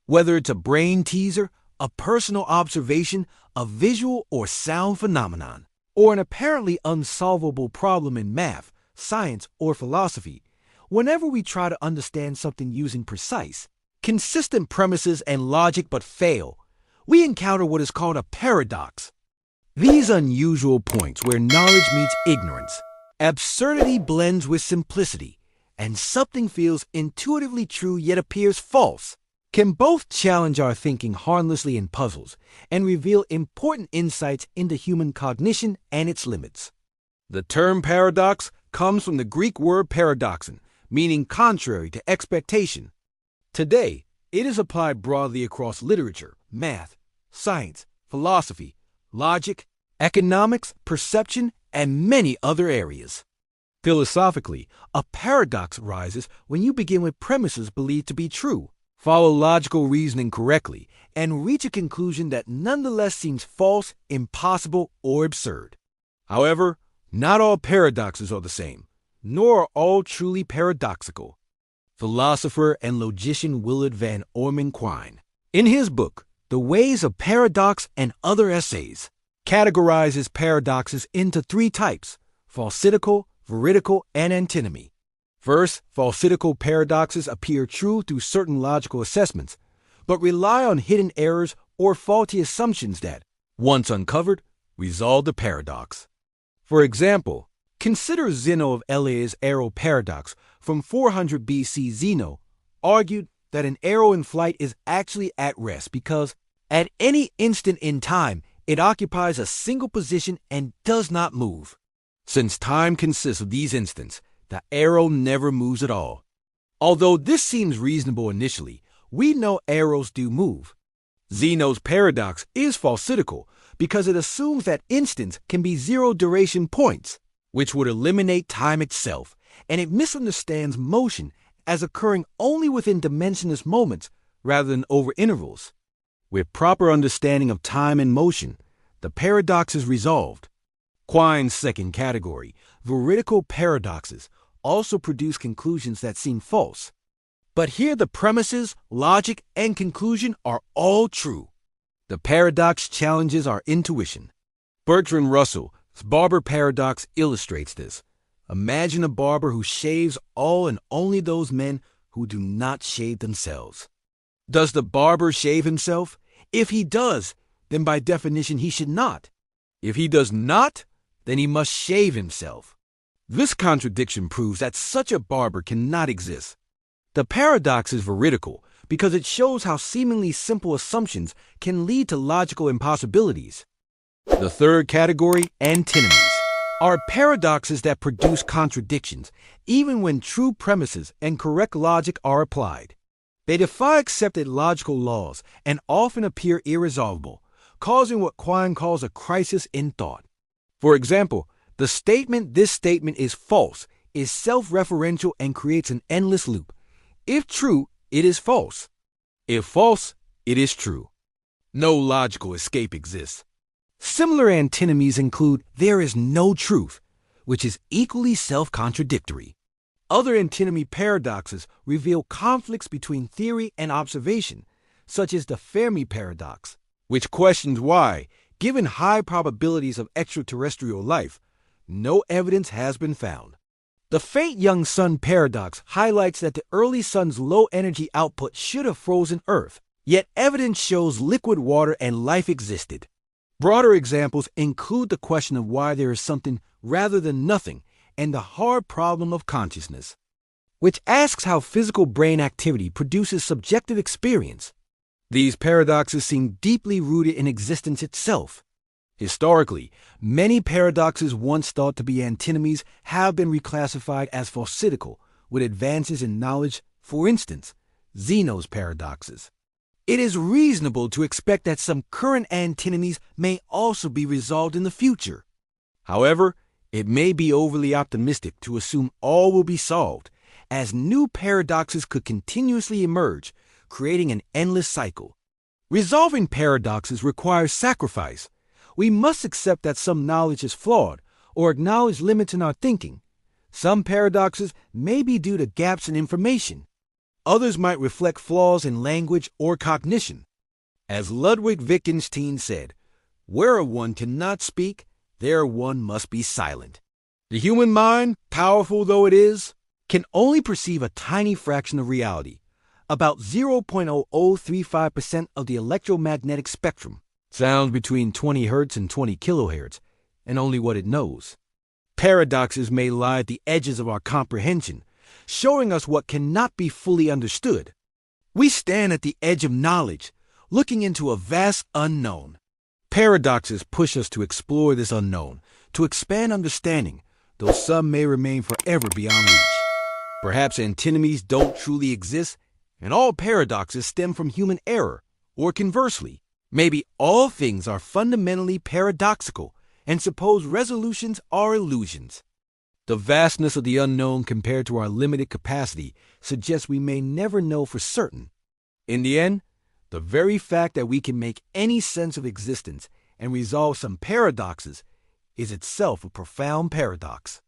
Whether it's a brain teaser, a personal observation, a visual or sound phenomenon, or an apparently unsolvable problem in math, science, or philosophy, whenever we try to understand something using precise, consistent premises and logic but fail, we encounter what is called a paradox. These unusual points where knowledge meets ignorance, absurdity blends with simplicity, and something feels intuitively true yet appears false, can both challenge our thinking harmlessly in puzzles and reveal important insights into human cognition and its limits. The term paradox comes from the Greek word paradoxon, meaning contrary to expectation. Today, it is applied broadly across literature, math, science, philosophy, logic, economics, perception, and many other areas. Philosophically, a paradox arises when you begin with premises believed to be true, follow logical reasoning correctly, and reach a conclusion that nonetheless seems false, impossible, or absurd. However, not all paradoxes are the same, nor are all truly paradoxical. Philosopher and logician Willard Van Orman Quine, in his book, The Ways of Paradox and Other Essays, categorizes paradoxes into three types: falsidical, veridical, and antinomy. First, falsidical paradoxes appear true through certain logical assessments, but rely on hidden errors or faulty assumptions that, once uncovered, resolve the paradox. For example, consider Zeno of Elea's arrow paradox from 400 BC. Zeno argued that an arrow in flight is actually at rest because, at any instant in time, it occupies a single position and does not move. Since time consists of these instants, the arrow never moves at all. Although this seems reasonable initially, we know arrows do move. Zeno's paradox is falsidical because it assumes that instants can be zero-duration points, which would eliminate time itself, and it misunderstands motion as occurring only within dimensionless moments rather than over intervals. With proper understanding of time and motion, the paradox is resolved. Quine's second category, veridical paradoxes, also produce conclusions that seem false. But here the premises, logic, and conclusion are all true. The paradox challenges our intuition. Bertrand Russell's barber paradox illustrates this. Imagine a barber who shaves all and only those men who do not shave themselves. Does the barber shave himself? If he does, then by definition he should not. If he does not, then he must shave himself. This contradiction proves that such a barber cannot exist. The paradox is veridical because it shows how seemingly simple assumptions can lead to logical impossibilities. The third category, antinomies, are paradoxes that produce contradictions even when true premises and correct logic are applied. They defy accepted logical laws and often appear irresolvable, causing what Quine calls a crisis in thought. For example, the statement "this statement is false" is self-referential and creates an endless loop. If true, it is false. If false, it is true. No logical escape exists. Similar antinomies include "there is no truth," which is equally self-contradictory. Other antinomy paradoxes reveal conflicts between theory and observation, such as the Fermi paradox, which questions why, given high probabilities of extraterrestrial life, no evidence has been found. The faint young sun paradox highlights that the early sun's low energy output should have frozen Earth, yet evidence shows liquid water and life existed. Broader examples include the question of why there is something rather than nothing and the hard problem of consciousness, which asks how physical brain activity produces subjective experience. These paradoxes seem deeply rooted in existence itself. Historically, many paradoxes once thought to be antinomies have been reclassified as falsidical with advances in knowledge, for instance, Zeno's paradoxes. It is reasonable to expect that some current antinomies may also be resolved in the future. However, it may be overly optimistic to assume all will be solved, as new paradoxes could continuously emerge, creating an endless cycle. Resolving paradoxes requires sacrifice. We must accept that some knowledge is flawed or acknowledge limits in our thinking. Some paradoxes may be due to gaps in information. Others might reflect flaws in language or cognition. As Ludwig Wittgenstein said, "Where one cannot speak, there one must be silent." The human mind, powerful though it is, can only perceive a tiny fraction of reality, about 0.0035% of the electromagnetic spectrum, sounds between 20 Hz and 20 kHz, and only what it knows. Paradoxes may lie at the edges of our comprehension, showing us what cannot be fully understood. We stand at the edge of knowledge, looking into a vast unknown. Paradoxes push us to explore this unknown, to expand understanding, though some may remain forever beyond reach. Perhaps antinomies don't truly exist, and all paradoxes stem from human error, or conversely, maybe all things are fundamentally paradoxical, and suppose resolutions are illusions. The vastness of the unknown compared to our limited capacity suggests we may never know for certain. In the end, the very fact that we can make any sense of existence and resolve some paradoxes is itself a profound paradox.